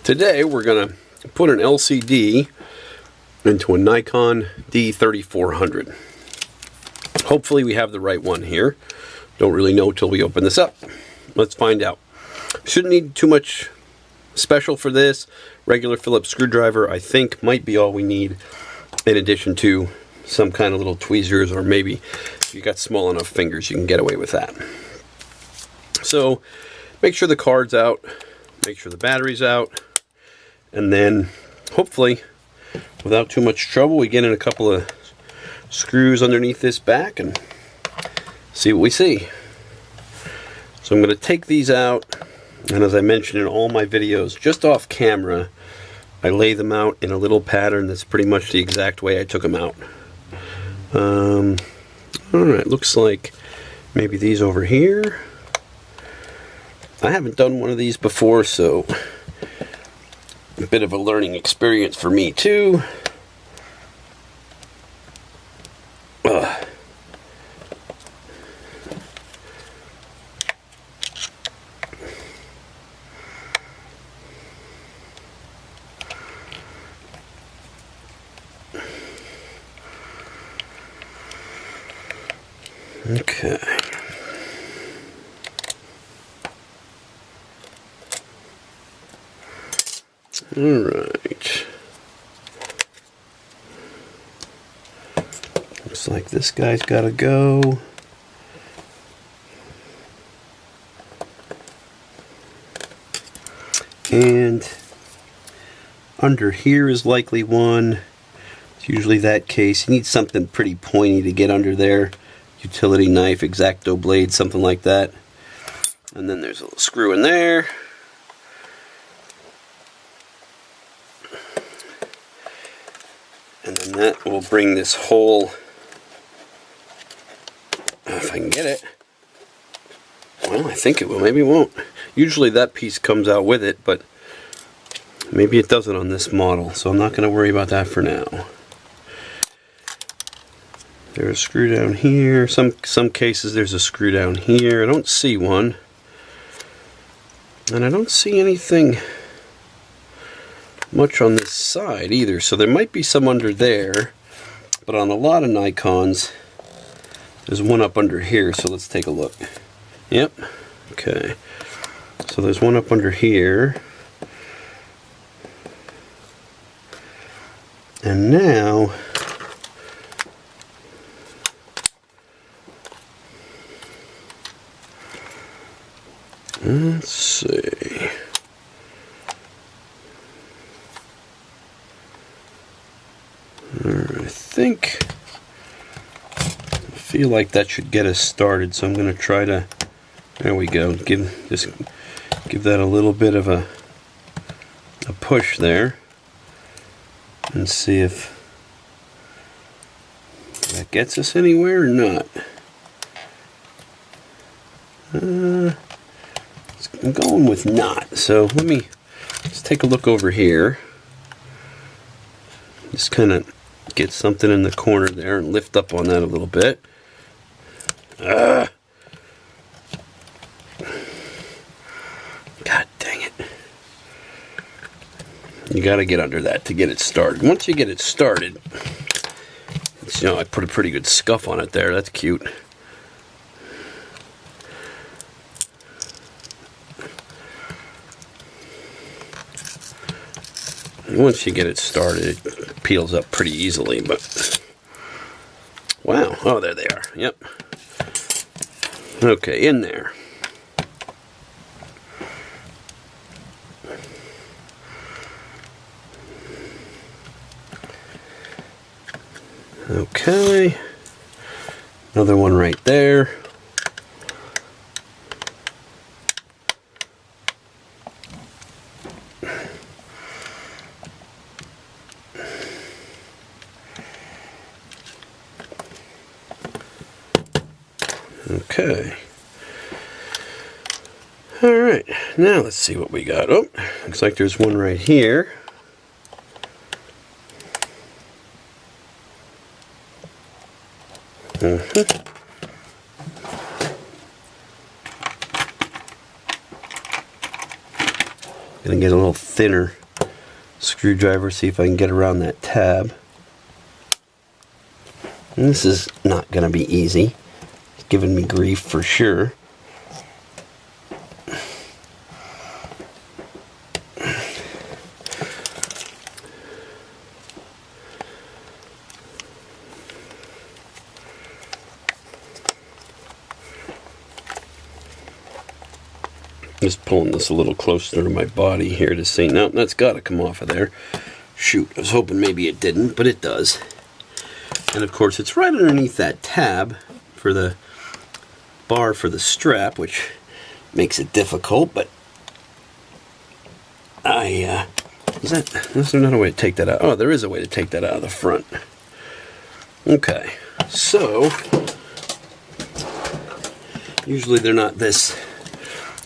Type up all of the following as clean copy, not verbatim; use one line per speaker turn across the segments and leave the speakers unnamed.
Today we're going to put an LCD into a Nikon D3400. Hopefully we have the right one here. Don't really know till we open this up. Let's find out. Shouldn't need too much special for this. Regular Phillips screwdriver, I think, might be all we need, in addition to some kind of little tweezers, or maybe if you got small enough fingers you can get away with that. So make sure the card's out, make sure the battery's out, and then hopefully without too much trouble we get in a couple of screws underneath this back and see what we see. So I'm going to take these out, and as I mentioned in all my videos, just off camera I lay them out in a little pattern that's pretty much the exact way I took them out. Alright, looks like maybe these over here. I haven't done one of these before, so a bit of a learning experience for me too. Okay. All right. Looks like this guy's got to go. And under here is likely one. It's usually that case. You need something pretty pointy to get under there. Utility knife, X-Acto blade, something like that. And then there's a little screw in there. And then that will bring this whole, if I can get it, well, I think it will, maybe it won't. Usually that piece comes out with it, but maybe it doesn't on this model, so I'm not going to worry about that for now. There's a screw down here. Some cases there's a screw down here. I don't see one. And I don't see anything much on this side either, so there might be some under there, but on a lot of Nikons there's one up under here, so let's take a look. Yep, okay, so there's one up under here, and now let's see. I feel like that should get us started, so I'm going to try to, there we go, give that a little bit of a push there and see if that gets us anywhere or not. I'm going with not, so let's take a look over here. Just kind of get something in the corner there and lift up on that a little bit. God dang it. You got to get under that to get it started. Once you get it started, you know, I put a pretty good scuff on it there. That's cute. Once you get it started, it peels up pretty easily, but wow. Oh, there they are. Yep. Okay, in there. Okay. Another one right there. Okay. Alright, now let's see what we got. Oh, looks like there's one right here. Gonna get a little thinner screwdriver, see if I can get around that tab. And this is not gonna be easy. It's giving me grief for sure. Just pulling this a little closer to my body here to see. No, that's got to come off of there. Shoot, I was hoping maybe it didn't, but it does. And of course, it's right underneath that tab for the bar for the strap, which makes it difficult. But is there not a way to take that out? Oh, there is a way to take that out of the front. Okay, so usually they're not this.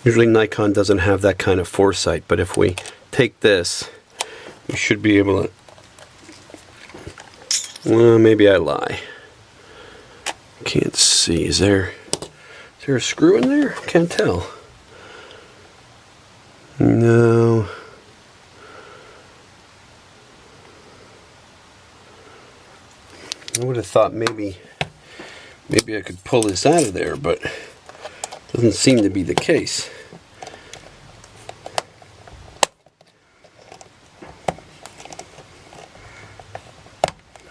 Usually Nikon doesn't have that kind of foresight, but if we take this, we should be able to... Well, maybe I lie. Can't see. Is there a screw in there? Can't tell. No. I would have thought maybe I could pull this out of there, but doesn't seem to be the case.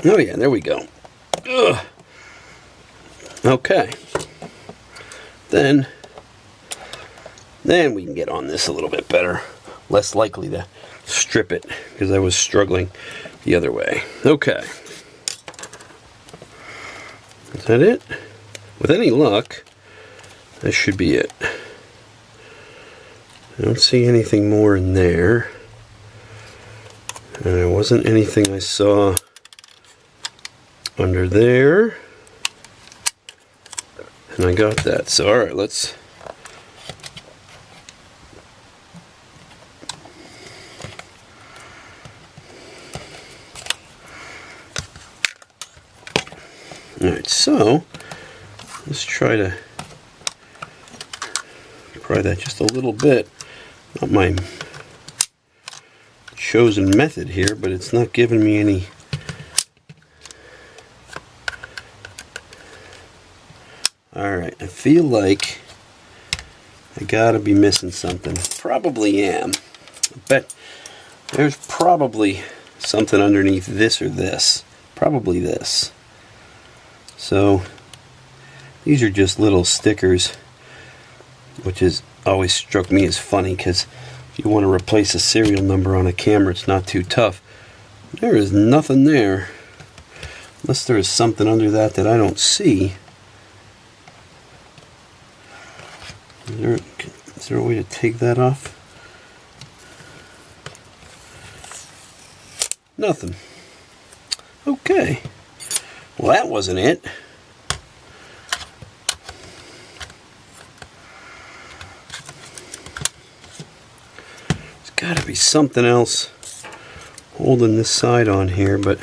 Oh yeah, there we go. Ugh. Okay. Then we can get on this a little bit better. Less likely to strip it because I was struggling the other way. Okay. Is that it? With any luck, that should be it. I don't see anything more in there. And there wasn't anything I saw under there. And I got that. So, alright, let's... Alright, so let's try to pry that just a little bit. Not my chosen method here, but it's not giving me any. Alright, I feel like I gotta be missing something. Probably am. I bet there's probably something underneath this or this. Probably this. So these are just little stickers, which has always struck me as funny because if you want to replace a serial number on a camera, it's not too tough. There is nothing there, unless there is something under that I don't see. Is there a way to take that off? Nothing. Okay. Well, that wasn't it. There's got to be something else holding this side on here, but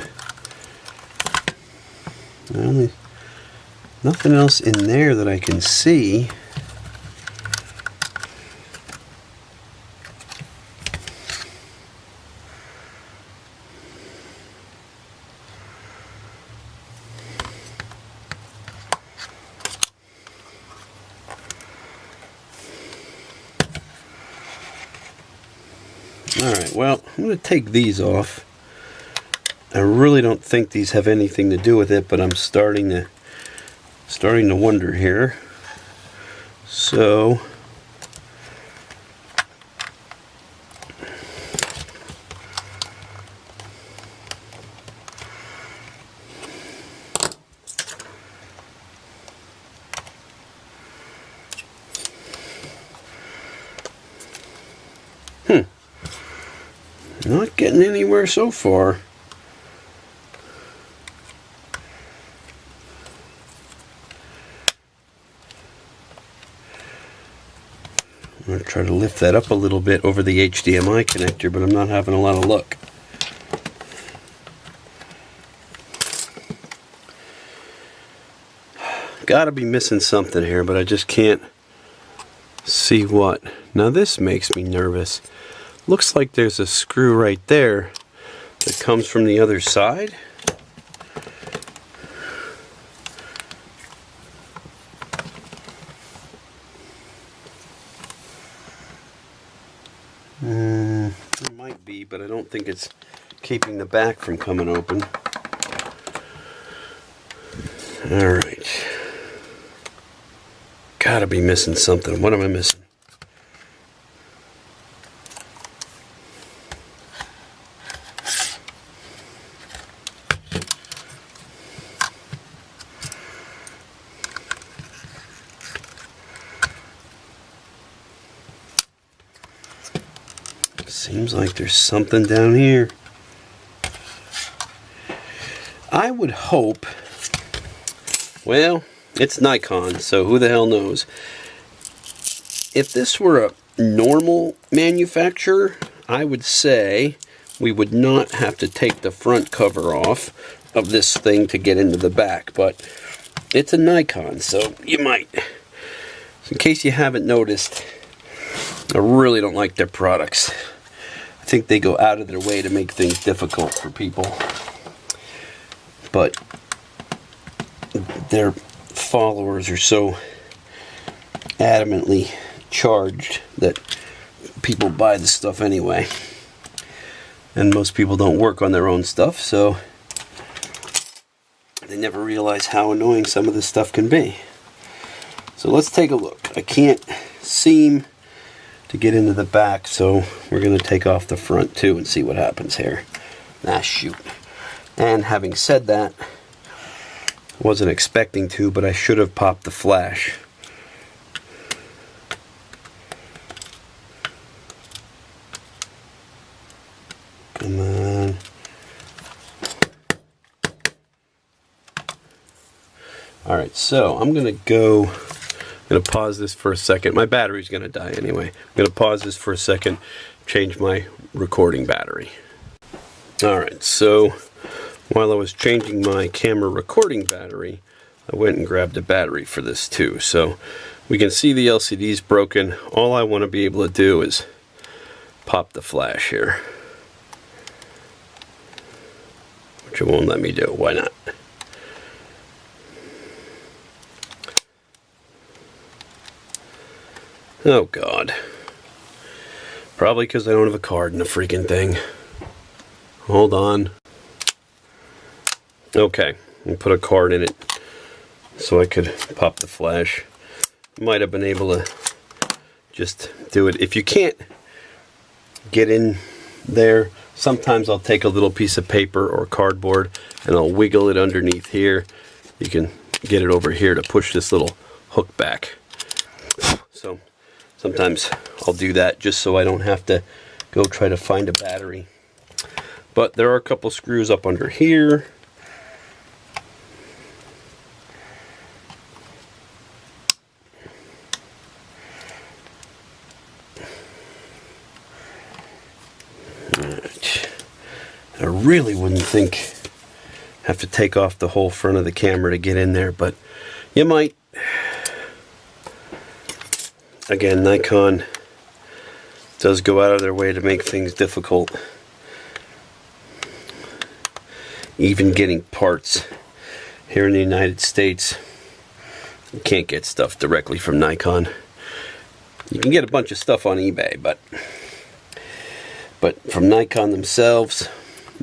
nothing else in there that I can see. Alright, well, I'm going to take these off. I really don't think these have anything to do with it, but I'm starting to wonder here. So not getting anywhere so far. I'm going to try to lift that up a little bit over the HDMI connector, but I'm not having a lot of luck. Gotta be missing something here, but I just can't see what. Now this makes me nervous. looks like there's a screw right there that comes from the other side. It might be, but I don't think it's keeping the back from coming open. Alright. Gotta be missing something. What am I missing? Seems like there's something down here. I would hope, well, it's Nikon, so who the hell knows. If this were a normal manufacturer, I would say we would not have to take the front cover off of this thing to get into the back, but it's a Nikon, so you might. So in case you haven't noticed, I really don't like their products. I think they go out of their way to make things difficult for people, but their followers are so adamantly charged that people buy the stuff anyway, and most people don't work on their own stuff, so they never realize how annoying some of this stuff can be. So let's take a look. I can't seem to get into the back, so we're going to take off the front too and see what happens here. Ah, shoot. And having said that, wasn't expecting to, but I should have popped the flash. Come on. Alright, so I'm going to pause this for a second. My battery's going to die anyway. I'm going to pause this for a second, change my recording battery. Alright, so while I was changing my camera recording battery, I went and grabbed a battery for this too. So we can see the LCD's broken. All I want to be able to do is pop the flash here, which it won't let me do. Why not? Oh God. Probably because I don't have a card in the freaking thing. Hold on. Okay, I put a card in it so I could pop the flash. Might have been able to just do it. If you can't get in there, sometimes I'll take a little piece of paper or cardboard and I'll wiggle it underneath here. You can get it over here to push this little hook back. So sometimes I'll do that just so I don't have to go try to find a battery. But there are a couple screws up under here. I really wouldn't think have to take off the whole front of the camera to get in there, but you might. Again, Nikon does go out of their way to make things difficult. Even getting parts here in the United States, you can't get stuff directly from Nikon. You can get a bunch of stuff on eBay, but from Nikon themselves,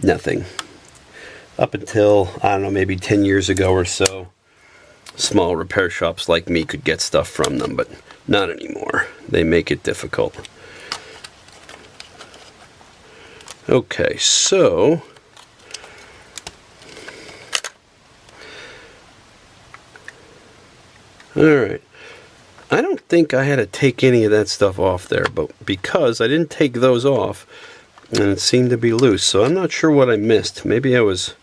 nothing. Up until, I don't know, maybe 10 years ago or so, small repair shops like me could get stuff from them, but not anymore. They make it difficult. Okay, so alright. I don't think I had to take any of that stuff off there, but because I didn't take those off, and it seemed to be loose, so I'm not sure what I missed. Maybe I was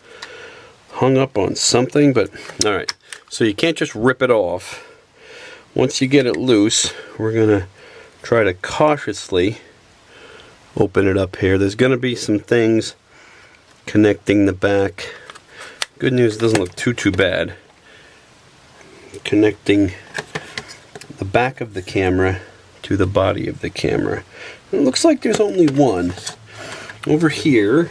hung up on something, but alright. So you can't just rip it off. Once you get it loose, we're going to try to cautiously open it up here. There's going to be some things connecting the back. Good news, it doesn't look too bad. Connecting the back of the camera to the body of the camera. And it looks like there's only one. Over here,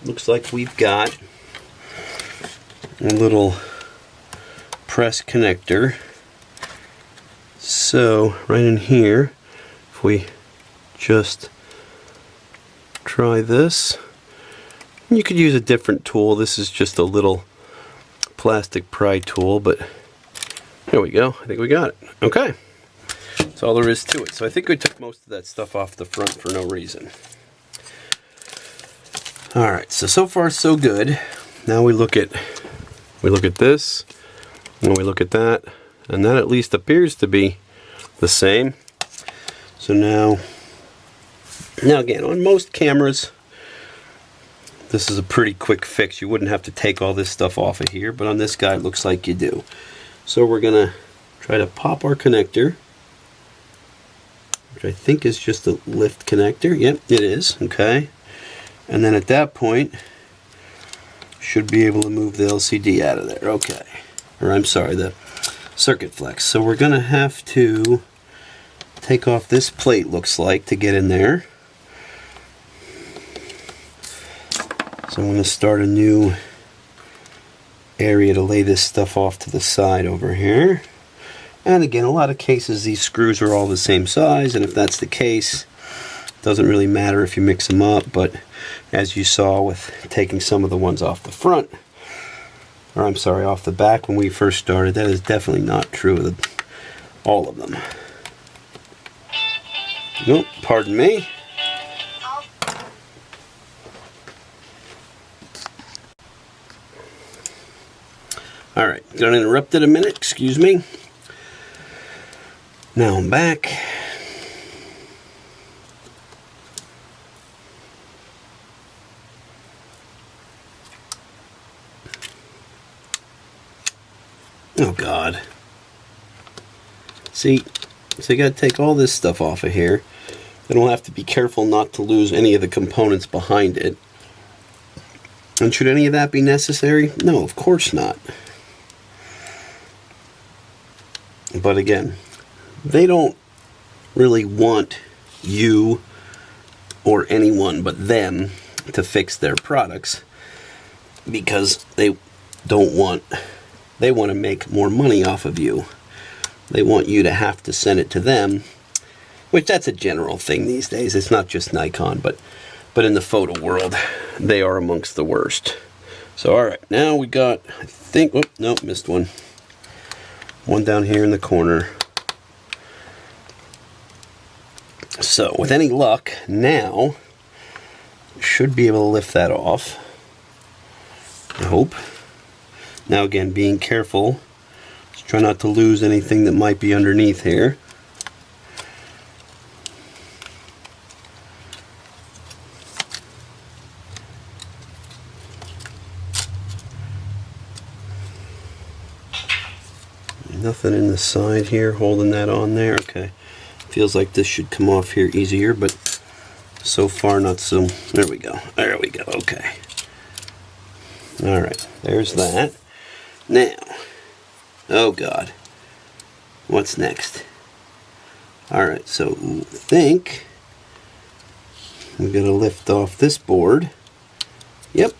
looks like we've got a little press connector. So right in here, if we just try this, you could use a different tool. This is just a little plastic pry tool, but there we go. I think we got it. Okay, that's all there is to it. So I think we took most of that stuff off the front for no reason. All right, so far so good. Now we look at this, and we look at that, and that at least appears to be the same. So now again, on most cameras, this is a pretty quick fix. You wouldn't have to take all this stuff off of here, but on this guy it looks like you do. So we're gonna try to pop our connector, which I think is just a lift connector. Yep, it is. Okay. And then at that point, should be able to move the LCD out of there. Okay. Or I'm sorry, the circuit flex. So we're gonna have to take off this plate, looks like, to get in there. So I'm going to start a new area to lay this stuff off to the side over here. And again, a lot of cases these screws are all the same size, and if that's the case, it doesn't really matter if you mix them up. But as you saw with taking some of the ones off the front, or I'm sorry, off the back when we first started, that is definitely not true of all of them. Nope, pardon me. Alright, got interrupted a minute, excuse me. Now I'm back. Oh God. See, so you gotta take all this stuff off of here. Then we'll have to be careful not to lose any of the components behind it. And should any of that be necessary? No, of course not. But again, they don't really want you or anyone but them to fix their products, because they want to make more money off of you. They want you to have to send it to them, which that's a general thing these days. It's not just Nikon, but in the photo world, they are amongst the worst. So all right, now we got, I think, oh, nope, missed one. One down here in the corner. So with any luck, now should be able to lift that off. I hope. Now again, being careful. Just try not to lose anything that might be underneath here. Nothing in the side here holding that on there. Okay. Feels like this should come off here easier, but so far not so. There we go. There we go. Okay. Alright. There's that. Now. Oh God. What's next? Alright. So I think we're going to lift off this board. Yep.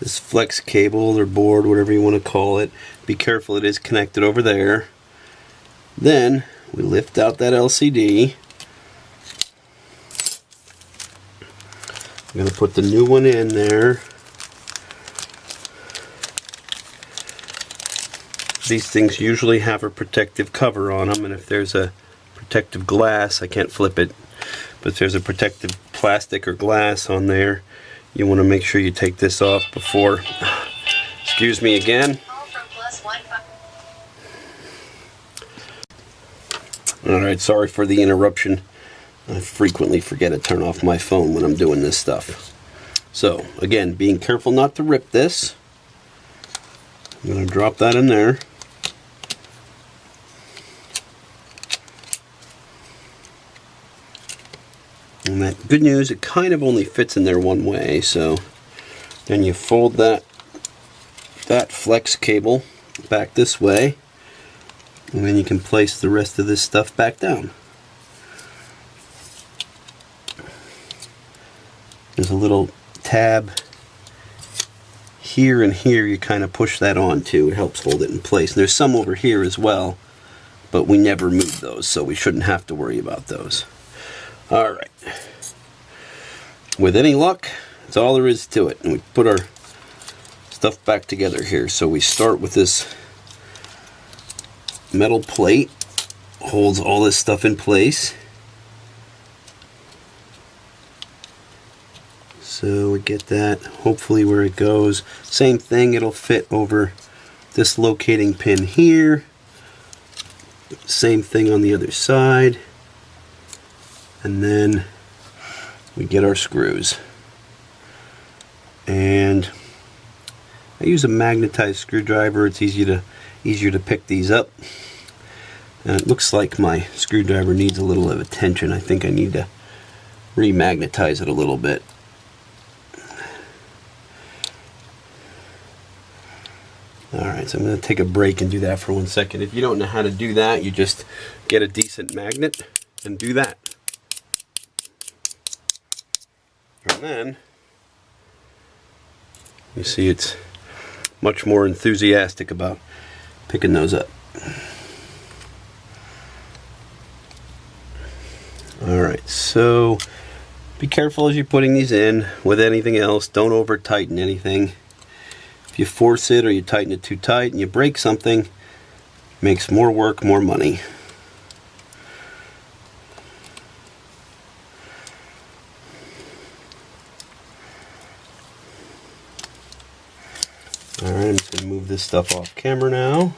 This flex cable or board, whatever you want to call it. Be careful, it is connected over there. Then we lift out that LCD. I'm going to put the new one in there. These things usually have a protective cover on them, and if there's a protective glass, I can't flip it, but if there's a protective plastic or glass on there, you want to make sure you take this off before. Excuse me again. Alright, sorry for the interruption. I frequently forget to turn off my phone when I'm doing this stuff. So, again, being careful not to rip this. I'm going to drop that in there. And that, good news, it kind of only fits in there one way, so then you fold that flex cable back this way, And then you can place the rest of this stuff back down. There's a little tab here and here, you kind of push that on too. It helps hold it in place. And there's some over here as well, but we never move those, so we shouldn't have to worry about those. Alright. With any luck, that's all there is to it. And we put our stuff back together here. So we start with this metal plate, holds all this stuff in place. So we get that hopefully where it goes. Same thing, it'll fit over this locating pin here. Same thing on the other side. And then we get our screws. And I use a magnetized screwdriver. It's easier to pick these up. And it looks like my screwdriver needs a little of attention. I think I need to remagnetize it a little bit. Alright, so I'm going to take a break and do that for 1 second. If you don't know how to do that, you just get a decent magnet and do that. And then, you see it's much more enthusiastic about picking those up. Alright, so be careful as you're putting these in. With anything else, don't over tighten anything. If you force it or you tighten it too tight and you break something, it makes more work, more money. Alright, I'm just going to move this stuff off camera now.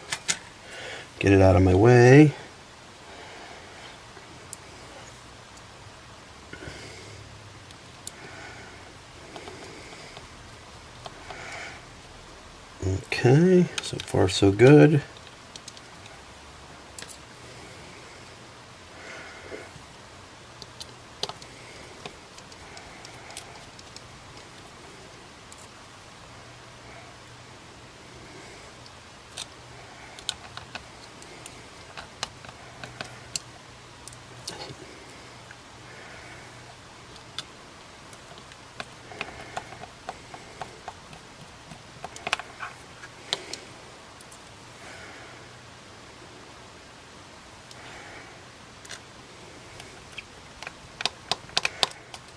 Get it out of my way. Okay, so far so good.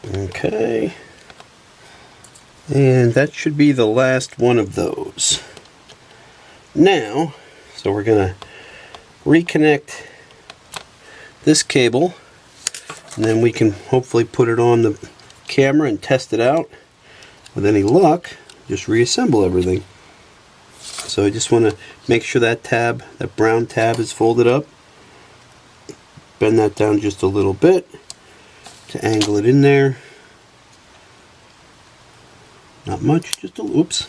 Okay, and that should be the last one of those. Now, so we're going to reconnect this cable, and then we can hopefully put it on the camera and test it out. With any luck, just reassemble everything. So I just want to make sure that tab, that brown tab, is folded up. Bend that down just a little bit to angle it in there. Not much, just a oops,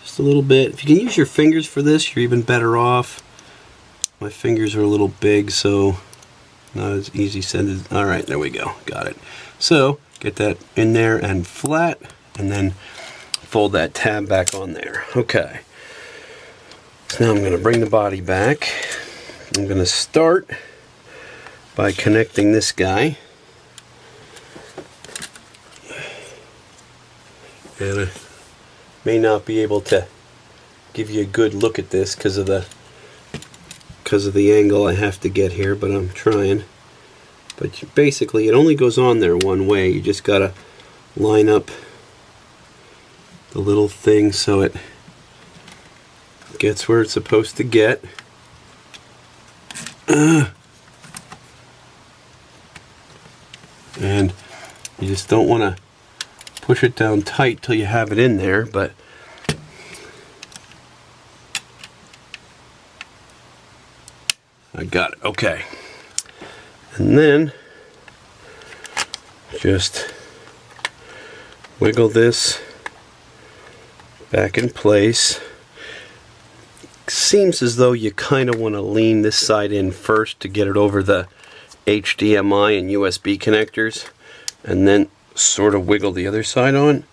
just a little bit. If you can use your fingers for this, you're even better off. My fingers are a little big, so not as easy sended. All right, there we go, got it. So get that in there and flat, and then fold that tab back on there. Okay. So now I'm going to bring the body back. I'm going to start by connecting this guy. And I may not be able to give you a good look at this because of the angle I have to get here, but I'm trying. But basically it only goes on there one way. You just gotta line up the little thing so it gets where it's supposed to get. And you just don't want to push it down tight till you have it in there, but I got it. Okay. And then just wiggle this back in place. Seems as though you kind of want to lean this side in first to get it over the HDMI and USB connectors, and then sort of wiggle the other side on.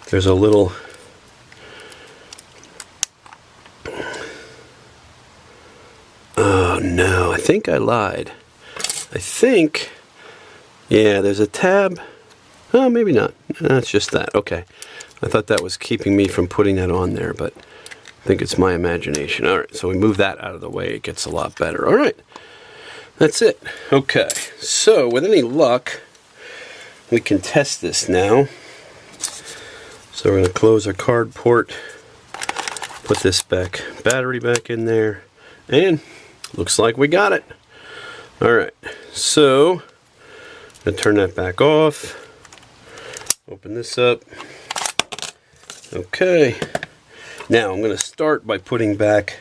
There's a little Oh no, I think I lied. I think, yeah, there's a tab. Oh, maybe not. That's just that. Okay. I thought that was keeping me from putting that on there, but I think it's my imagination. All right, so we move that out of the way. It gets a lot better. All right, that's it. Okay, so with any luck, we can test this now. So we're going to close our card port, put this battery back in there, and looks like we got it. All right, so I'm going to turn that back off. Open this up. Okay. Now I'm going to start by putting back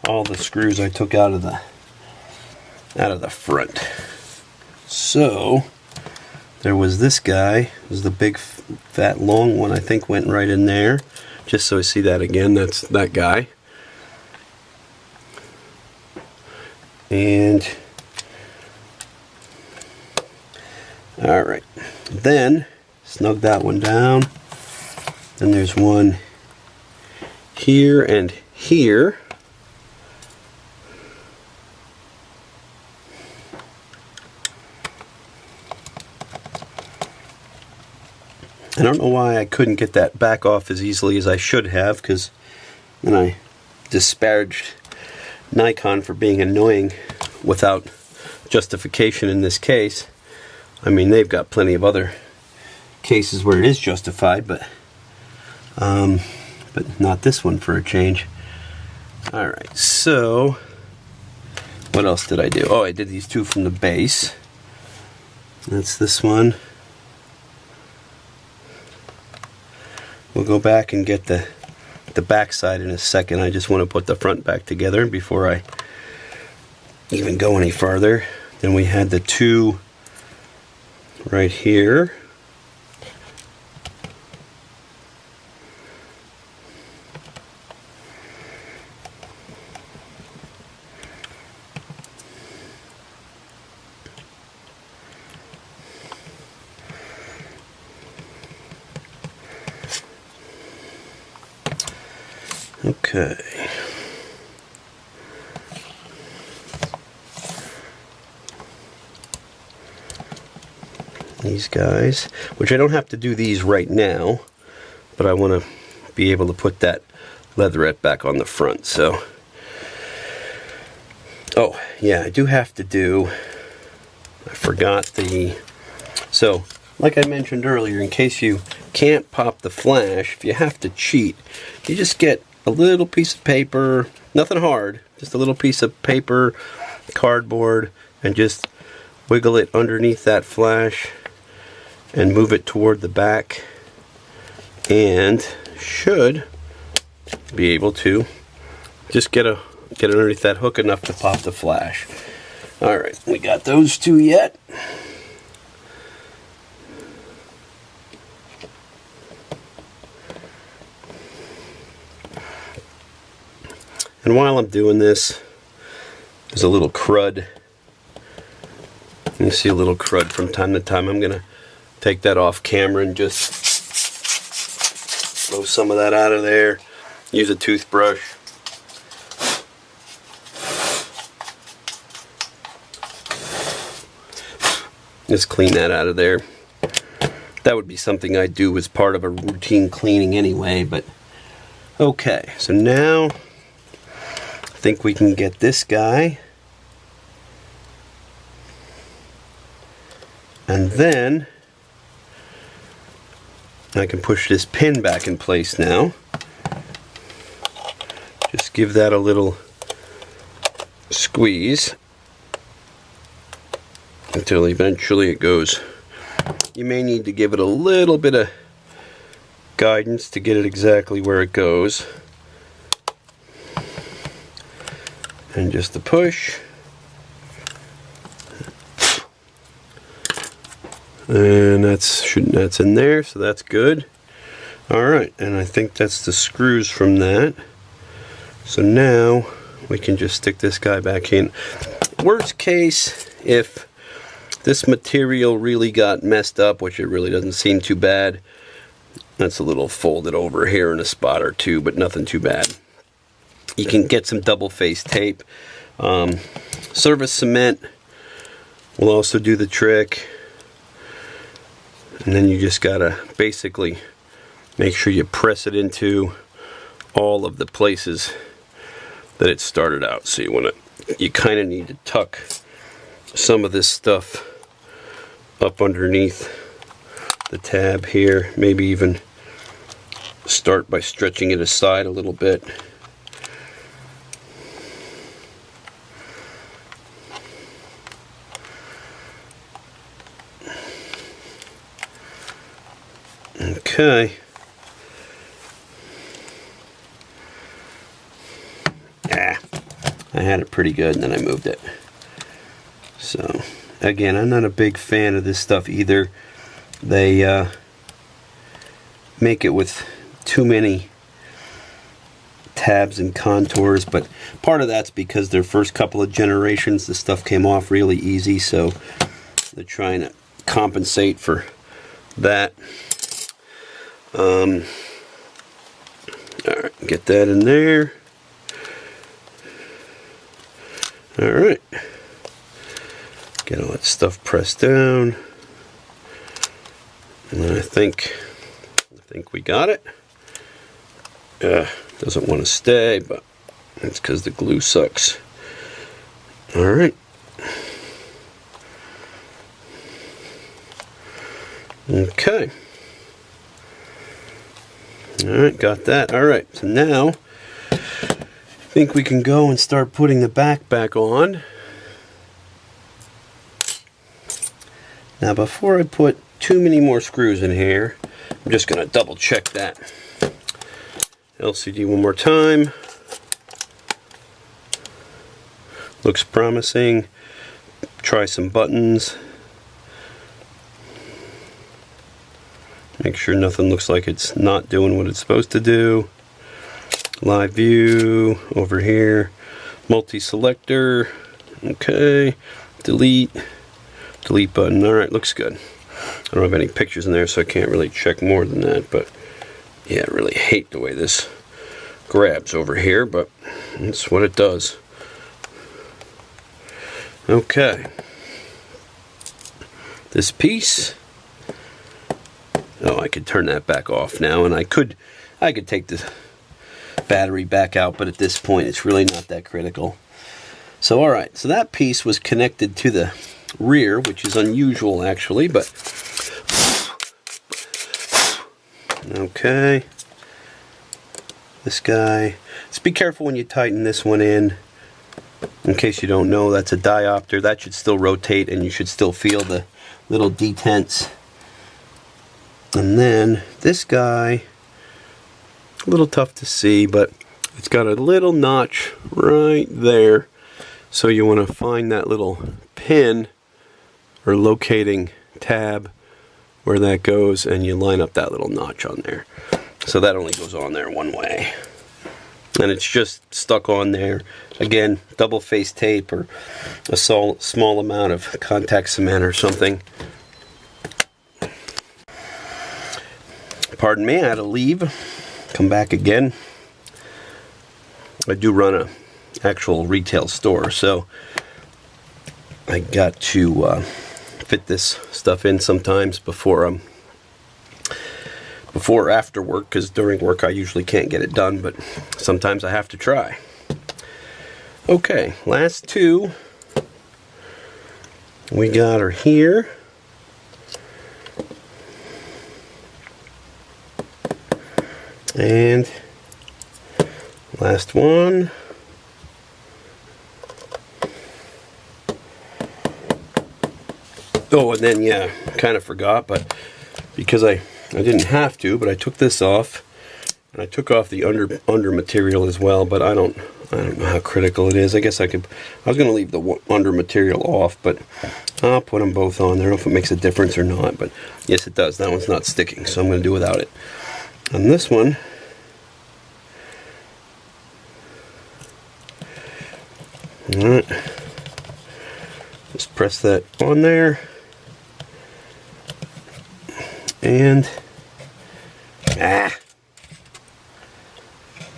all the screws I took out of the front. So there was this guy. This is the big fat long one. I think went right in there. Just so I see that again. That's that guy. And all right. Then snug that one down. Then there's one here and here. I don't know why I couldn't get that back off as easily as I should have, because then I disparaged Nikon for being annoying without justification in this case. I mean, they've got plenty of other cases where it is justified, but not this one for a change. Alright, so what else did I do? Oh, I did these two from the base. That's this one. We'll go back and get the back side in a second. I just want to put the front back together before I even go any farther. Then we had the two right here. Okay. These guys, which I don't have to do these right now, but I want to be able to put that leatherette back on the front. So, oh yeah, I do have to do, I forgot so like I mentioned earlier, in case you can't pop the flash, if you have to cheat, you just get a little piece of paper, nothing hard, just a little piece of paper, cardboard, and just wiggle it underneath that flash and move it toward the back, and should be able to just get underneath that hook enough to pop the flash. Alright, we got those two yet. And while I'm doing this, there's a little crud. You see a little crud from time to time. I'm going to take that off camera and just blow some of that out of there. Use a toothbrush. Just clean that out of there. That would be something I do as part of a routine cleaning anyway, but okay. So now I think we can get this guy, and then I can push this pin back in place now. Just give that a little squeeze until eventually it goes. You may need to give it a little bit of guidance to get it exactly where it goes. And just a push, and that's in there, so that's good. Alright, and I think that's the screws from that. So now we can just stick this guy back in. Worst case, if this material really got messed up, which it really doesn't seem too bad, that's a little folded over here in a spot or two, but nothing too bad. You can get some double-faced tape. Service cement will also do the trick. And then you just gotta basically make sure you press it into all of the places that it started out. So you kind of need to tuck some of this stuff up underneath the tab here. Maybe even start by stretching it aside a little bit. Okay. I had it pretty good and then I moved it. So, again, I'm not a big fan of this stuff either. They make it with too many tabs and contours, but part of that's because their first couple of generations the stuff came off really easy, so they're trying to compensate for that. Alright, get that in there. Alright, get all that stuff pressed down, and then I think we got it. Doesn't want to stay, but it's because the glue sucks. Alright. Okay. Alright, got that. Alright, so now I think we can go and start putting the back on. Now before I put too many more screws in here, I'm just going to double check that LCD one more time. Looks promising. Try some buttons. Make sure nothing looks like it's not doing what it's supposed to do. Live view over here. Multi-selector. Okay. Delete. Delete button. Alright, looks good. I don't have any pictures in there, so I can't really check more than that, but yeah, I really hate the way this grabs over here, but that's what it does. Okay. This piece. Oh, I could turn that back off now, and I could take the battery back out, but at this point it's really not that critical. So alright, so that piece was connected to the rear, which is unusual actually, but okay. This guy, just be careful when you tighten this one in case you don't know, that's a diopter. That should still rotate and you should still feel the little detents. And then this guy, a little tough to see, but it's got a little notch right there. So you want to find that little pin or locating tab where that goes, and you line up that little notch on there. So that only goes on there one way. And it's just stuck on there. Again, double face tape or a small amount of contact cement or something. Pardon me, I had to leave. Come back again. I do run a actual retail store, so I got to fit this stuff in sometimes before or after work, because during work I usually can't get it done, but sometimes I have to try. Okay, last two we got her here. And last one. Oh, and then yeah, kind of forgot, but because I didn't have to, but I took this off, and I took off the under material as well. But I don't know how critical it is. I guess I was going to leave the under material off, but I'll put them both on there. I don't know if it makes a difference or not, but yes, it does. That one's not sticking, so I'm going to do without it. On this one, all right, just press that on there, and I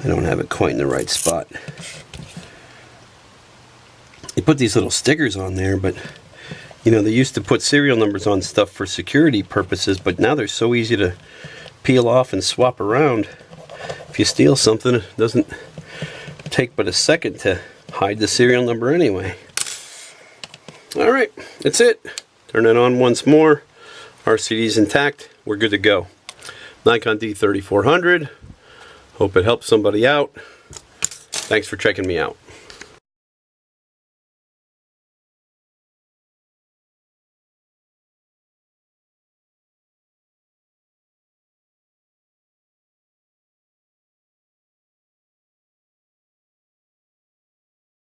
don't have it quite in the right spot. they put these little stickers on there, but you know, they used to put serial numbers on stuff for security purposes, but now they're so easy to peel off and swap around. If you steal something, it doesn't take but a second to hide the serial number anyway. Alright, that's it. Turn it on once more. RCD's intact. We're good to go. Nikon D3400. Hope it helps somebody out. Thanks for checking me out.